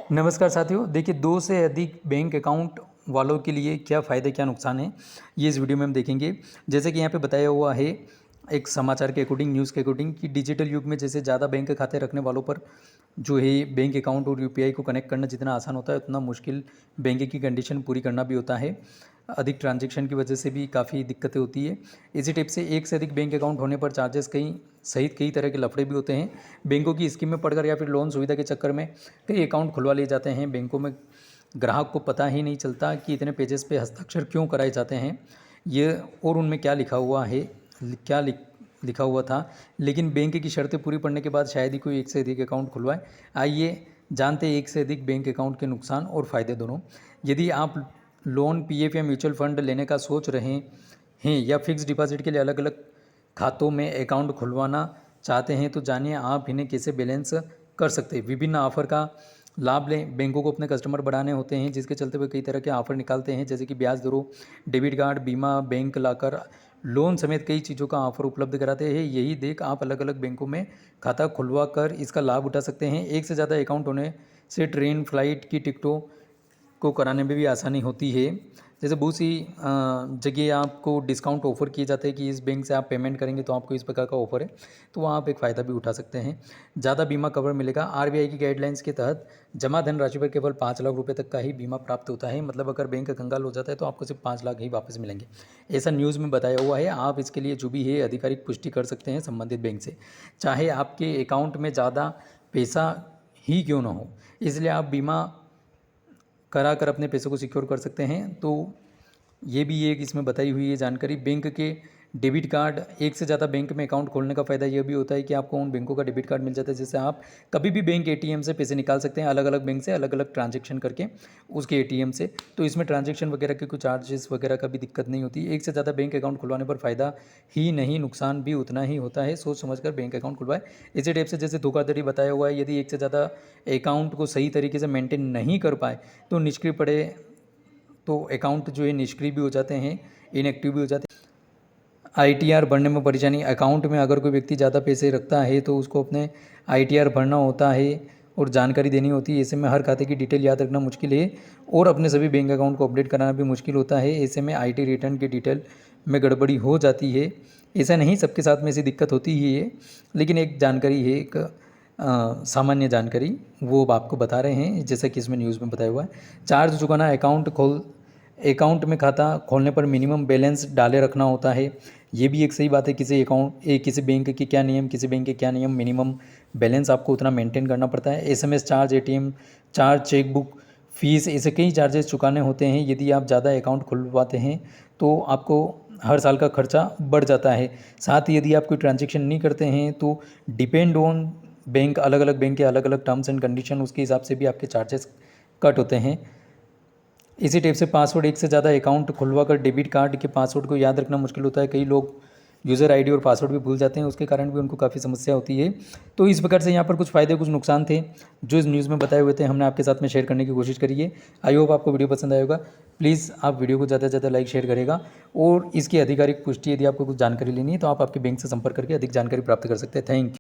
नमस्कार साथियों, देखिए 2 से अधिक बैंक अकाउंट वालों के लिए क्या फ़ायदे क्या नुकसान हैं, ये इस वीडियो में हम देखेंगे। जैसे कि यहाँ पे बताया हुआ है एक समाचार के अकॉर्डिंग, न्यूज़ के अकॉर्डिंग कि डिजिटल युग में जैसे ज़्यादा बैंक खाते रखने वालों पर जो है बैंक अकाउंट और यूपीआई को कनेक्ट करना जितना आसान होता है उतना मुश्किल बैंक की कंडीशन पूरी करना भी होता है। अधिक ट्रांजैक्शन की वजह से भी काफ़ी दिक्कतें होती है। इसी टाइप से एक से अधिक बैंक अकाउंट होने पर चार्जेस कई सहित कई तरह के लफड़े भी होते हैं। बैंकों की स्कीम में पढ़कर या फिर लोन सुविधा के चक्कर में कई अकाउंट खुलवा लिए जाते हैं। बैंकों में ग्राहक को पता ही नहीं चलता कि इतने पेजेस पे हस्ताक्षर क्यों कराए जाते हैं ये और उनमें क्या लिखा हुआ है, क्या लिखा हुआ था। लेकिन बैंक की शर्तें पूरी पड़ने के बाद शायद ही कोई एक से अधिक अकाउंट खुलवाए। आइए जानते हैं एक से अधिक बैंक अकाउंट के नुकसान और फ़ायदे दोनों। यदि आप लोन, पीएफ या म्यूचुअल फंड लेने का सोच रहे हैं या फिक्स डिपॉजिट के लिए अलग अलग खातों में अकाउंट खुलवाना चाहते हैं तो जानिए आप इन्हें कैसे बैलेंस कर सकते हैं। विभिन्न ऑफर का लाभ लें। बैंकों को अपने कस्टमर बढ़ाने होते हैं जिसके चलते वे कई तरह के ऑफर निकालते हैं, जैसे कि ब्याज दरों, डेबिट कार्ड, बीमा, बैंक लॉकर, लोन समेत कई चीज़ों का ऑफर उपलब्ध कराते हैं। यही देख आप अलग अलग बैंकों में खाता खुलवा कर इसका लाभ उठा सकते हैं। एक से ज़्यादा अकाउंट होने से ट्रेन, फ्लाइट की टिकटों को कराने में भी आसानी होती है। जैसे बहुत सी जगह आपको डिस्काउंट ऑफर किए जाते हैं कि इस बैंक से आप पेमेंट करेंगे तो आपको इस प्रकार का ऑफर है, तो वहाँ आप एक फ़ायदा भी उठा सकते हैं। ज़्यादा बीमा कवर मिलेगा। आरबीआई की गाइडलाइंस के तहत जमा धनराशि पर केवल 5 लाख रुपए तक का ही बीमा प्राप्त होता है। मतलब अगर बैंक कंगाल हो जाता है तो आपको सिर्फ 5 लाख ही वापस मिलेंगे, ऐसा न्यूज़ में बताया हुआ है। आप इसके लिए जो भी है आधिकारिक पुष्टि कर सकते हैं संबंधित बैंक से, चाहे आपके अकाउंट में ज़्यादा पैसा ही क्यों ना हो। इसलिए आप बीमा करा कर अपने पैसों को सिक्योर कर सकते हैं। तो ये भी एक इसमें बताई हुई है जानकारी। बैंक के डेबिट कार्ड, एक से ज़्यादा बैंक में अकाउंट खोलने का फ़ायदा यह भी होता है कि आपको उन बैंकों का डेबिट कार्ड मिल जाता है जिससे आप कभी भी बैंक एटीएम से पैसे निकाल सकते हैं, अलग अलग बैंक से अलग अलग ट्रांजैक्शन करके उसके एटीएम से। तो इसमें ट्रांजैक्शन वगैरह के कुछ चार्जेस वगैरह का भी दिक्कत नहीं होती। एक से ज़्यादा बैंक अकाउंट खुलवाने पर फ़ायदा ही नहीं, नुकसान भी उतना ही होता है। सोच समझ कर बैंक अकाउंट खुलवाए। इसी टाइप से जैसे धोखाधड़ी बताया हुआ है, यदि एक से ज़्यादा अकाउंट को सही तरीके से मेंटेन नहीं कर पाए तो निष्क्रिय पड़े तो अकाउंट जो है निष्क्रिय भी हो जाते हैं, इनएक्टिव भी हो जाते हैं। आईटीआर भरने में परेशानी। अकाउंट में अगर कोई व्यक्ति ज़्यादा पैसे रखता है तो उसको अपने आईटीआर भरना होता है और जानकारी देनी होती है। ऐसे में हर खाते की डिटेल याद रखना मुश्किल है और अपने सभी बैंक अकाउंट को अपडेट कराना भी मुश्किल होता है। ऐसे में आईटी रिटर्न की डिटेल में गड़बड़ी हो जाती है। ऐसा नहीं, सबके साथ में ऐसी दिक्कत होती ही है, लेकिन एक जानकारी है, एक सामान्य जानकारी वो अब आपको बता रहे हैं जैसा कि इसमें न्यूज़ में बताया हुआ है। चार्ज चुकाना। अकाउंट में खाता खोलने पर मिनिमम बैलेंस डाले रखना होता है। ये भी एक सही बात है। किसी बैंक के क्या नियम, किसी बैंक के क्या नियम, मिनिमम बैलेंस आपको उतना मेंटेन करना पड़ता है। SMS charge, ATM charge, chequebook fees, ऐसे कई चार्जेस चुकाने होते हैं। यदि आप ज़्यादा अकाउंट खुलवाते हैं तो आपको हर साल का खर्चा बढ़ जाता है। साथ ही यदि आप कोई ट्रांजैक्शन नहीं करते हैं तो डिपेंड ऑन बैंक, अलग अलग बैंक के अलग अलग टर्म्स एंड कंडीशन, उसके हिसाब से भी आपके चार्जेस कट होते हैं। इसी टाइप से पासवर्ड। एक से ज़्यादा अकाउंट खुलवा कर डेबिट कार्ड के पासवर्ड को याद रखना मुश्किल होता है। कई लोग यूज़र आईडी और पासवर्ड भी भूल जाते हैं, उसके कारण भी उनको काफ़ी समस्या होती है। तो इस प्रकार से यहाँ पर कुछ फ़ायदे कुछ नुकसान थे जो इस न्यूज़ में बताए हुए थे, हमने आपके साथ में शेयर करने की कोशिश करी है। आई होप आपको वीडियो पसंद आएगा। प्लीज़ आप वीडियो को ज़्यादा से ज़्यादा लाइक शेयर करेगा और इसकी आधिकारिक पुष्टि यदि आपको कुछ जानकारी लेनी है तो आप आपके बैंक से संपर्क करके अधिक जानकारी प्राप्त कर सकते हैं। Thank you.